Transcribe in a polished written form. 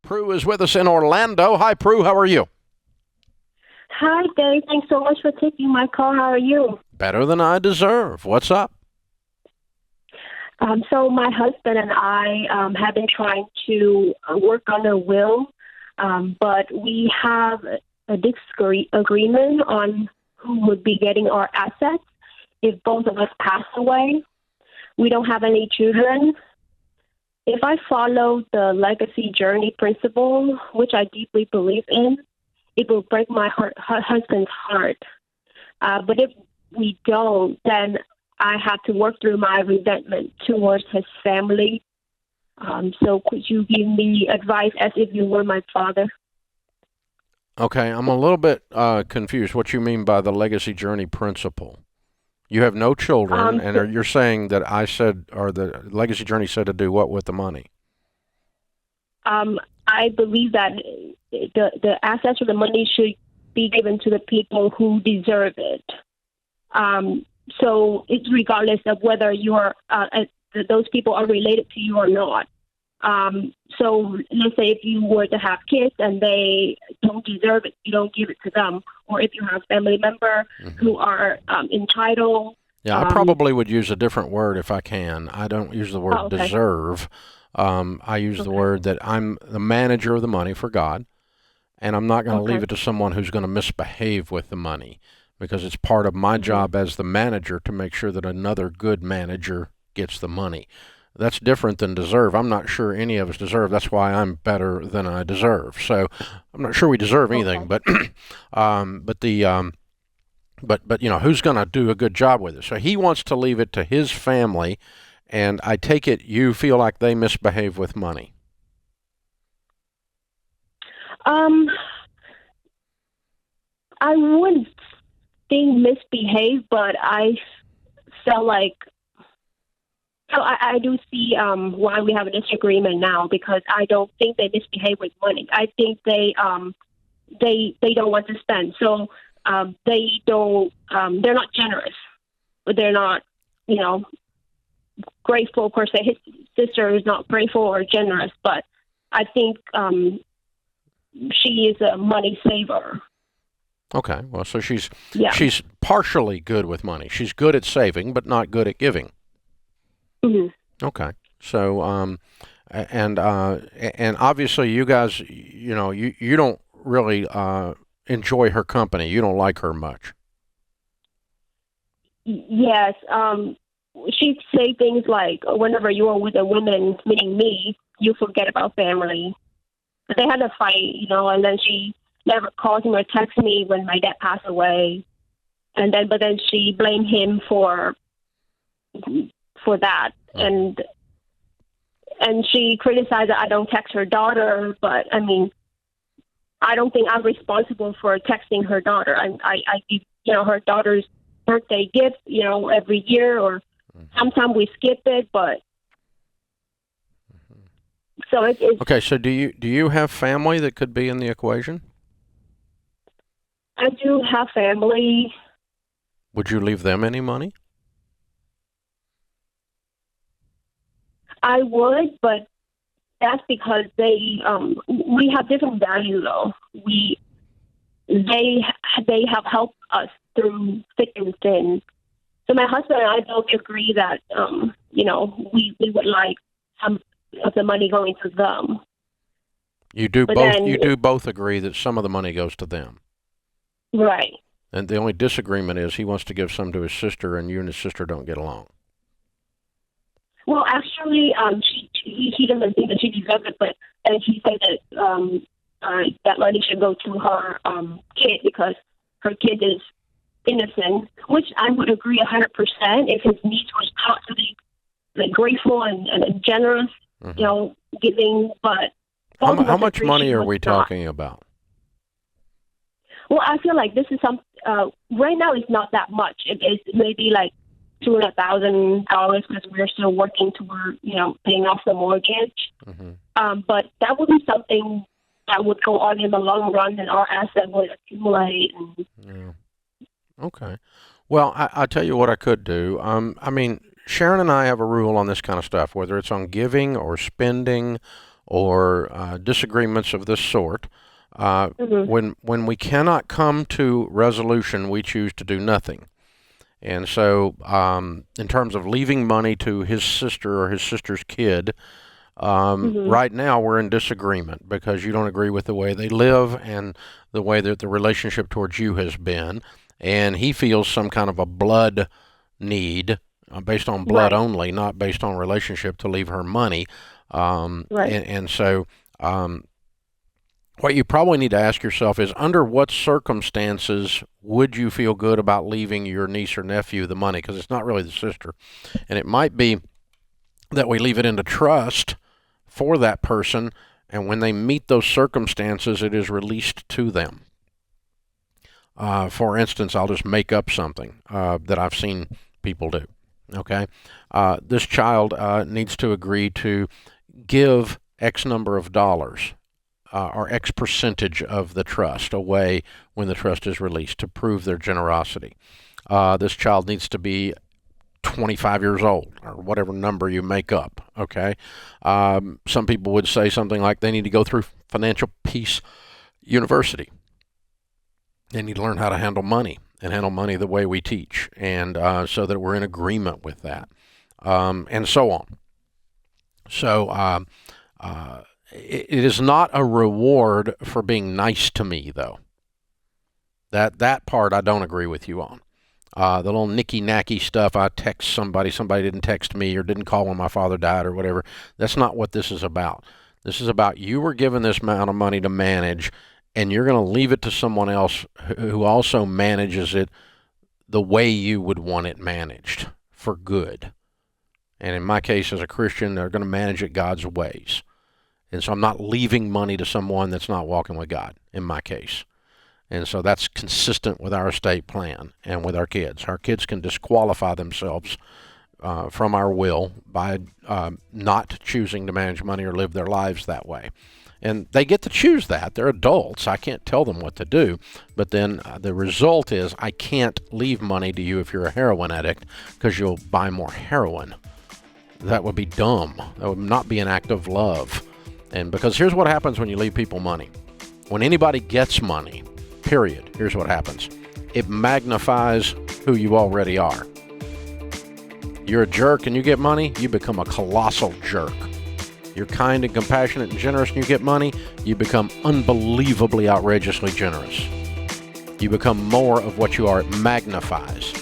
Prue is with us in Orlando. Hi, Prue. How are you? Hi, Dave. Thanks so much for taking my call. How are you? Better than I deserve. What's up? So my husband and I have been trying to work on a will, but we have a disagreement on who would be getting our assets if both of us pass away. We don't have any children. If I follow the legacy journey principle, which I deeply believe in, it will break my husband's heart. But if we don't, then I have to work through my resentment towards his family. So could you give me advice as if you were my father? Okay, I'm a little bit confused. What you mean by the legacy journey principle? You have no children, and you're saying that I said, or the legacy journey said to do what with the money? I believe that the assets or the money should be given to the people who deserve it. So it's regardless of whether you're those people are related to you or not. So let's say if you were to have kids and they don't deserve it, you don't give it to them. Or if you have family member who are entitled. Yeah, I probably would use a different word if I can. I don't use the word Okay. deserve. I use the word that I'm the manager of the money for God, and I'm not going to leave Okay. it to someone who's going to misbehave with the money, because it's part of my job as the manager to make sure that another good manager gets the money. That's different than deserve. I'm not sure any of us deserve. That's why I'm better than I deserve. So I'm not sure we deserve anything, Okay. but but you know, who's going to do a good job with it? So he wants to leave it to his family, and I take it you feel like they misbehave with money. Um, I wouldn't think misbehave, but I felt like so I do see why we have a disagreement now because I don't think they misbehave with money. I think they don't want to spend, so they don't they're not generous, but they're not you know grateful per se. His sister is not grateful or generous, but I think she is a money saver. Okay, well, so Yeah. she's partially good with money. She's good at saving, but not good at giving. Hmm. Okay, so and obviously you guys, you know, you don't really enjoy her company. You don't like her much. Yes. She'd say things like, whenever you are with a woman, meaning me, you forget about family. But they had a fight, and then she never calls him or texts me when my dad passed away. But then she blamed him for that. And she criticized that I don't text her daughter. But, I mean, I don't think I'm responsible for texting her daughter. I give, her daughter's birthday gift, every year, or sometimes we skip it, but so it's. Okay, so do you have family that could be in the equation? I do have family. Would you leave them any money? I would, but that's because we have different values, though. They have helped us through thick and thin. So my husband and I both agree that, we would like some of the money going to them. You do But both. then, You do both agree that some of the money goes to them, right. and the only disagreement is he wants to give some to his sister, and you and his sister don't get along. Well, actually, he doesn't think that she deserves it, and he said that that money should go to her kid because her kid is innocent, which I would agree 100% if his niece was taught to be like grateful and generous, Mm-hmm. giving. But both of How us much agree money she are was we not. talking about? Well, I feel like this is right now it's not that much. It is maybe like $200,000 because we're still working toward paying off the mortgage. Mm-hmm. But that would be something that would go on in the long run, and our asset would accumulate. Yeah. Okay. Well, I tell you what I could do. I mean, Sharon and I have a rule on this kind of stuff, whether it's on giving or spending or disagreements of this sort, when we cannot come to resolution, we choose to do nothing. And so, in terms of leaving money to his sister or his sister's kid, right now we're in disagreement because you don't agree with the way they live and the way that the relationship towards you has been. And he feels some kind of a blood need based on blood only, not based on relationship, to leave her money. And so what you probably need to ask yourself is, under what circumstances would you feel good about leaving your niece or nephew the money? Because it's not really the sister. And it might be that we leave it into trust for that person, and when they meet those circumstances, it is released to them. For instance, I'll just make up something that I've seen people do. Okay? This child needs to agree to give X number of dollars or X percentage of the trust away when the trust is released to prove their generosity. This child needs to be 25 years old, or whatever number you make up, okay? Some people would say something like they need to go through Financial Peace University. They need to learn how to handle money, and handle money the way we teach, and so that we're in agreement with that, and so on. So it is not a reward for being nice to me, though. That part I don't agree with you on. The little nicky-nacky stuff, I text somebody didn't text me, or didn't call when my father died, or whatever. That's not what this is about. This is about, you were given this amount of money to manage, and you're going to leave it to someone else who also manages it the way you would want it managed, for good. And in my case, as a Christian, they're going to manage it God's ways. And so I'm not leaving money to someone that's not walking with God, in my case. And so that's consistent with our estate plan and with our kids. Our kids can disqualify themselves from our will by not choosing to manage money or live their lives that way. And they get to choose that. They're adults. I can't tell them what to do. But then the result is, I can't leave money to you if you're a heroin addict, because you'll buy more heroin. That would be dumb. That would not be an act of love. And because here's what happens when you leave people money. When anybody gets money, period, here's what happens. It magnifies who you already are. You're a jerk and you get money, you become a colossal jerk. You're kind and compassionate and generous and you get money, you become unbelievably outrageously generous. You become more of what you are. It magnifies.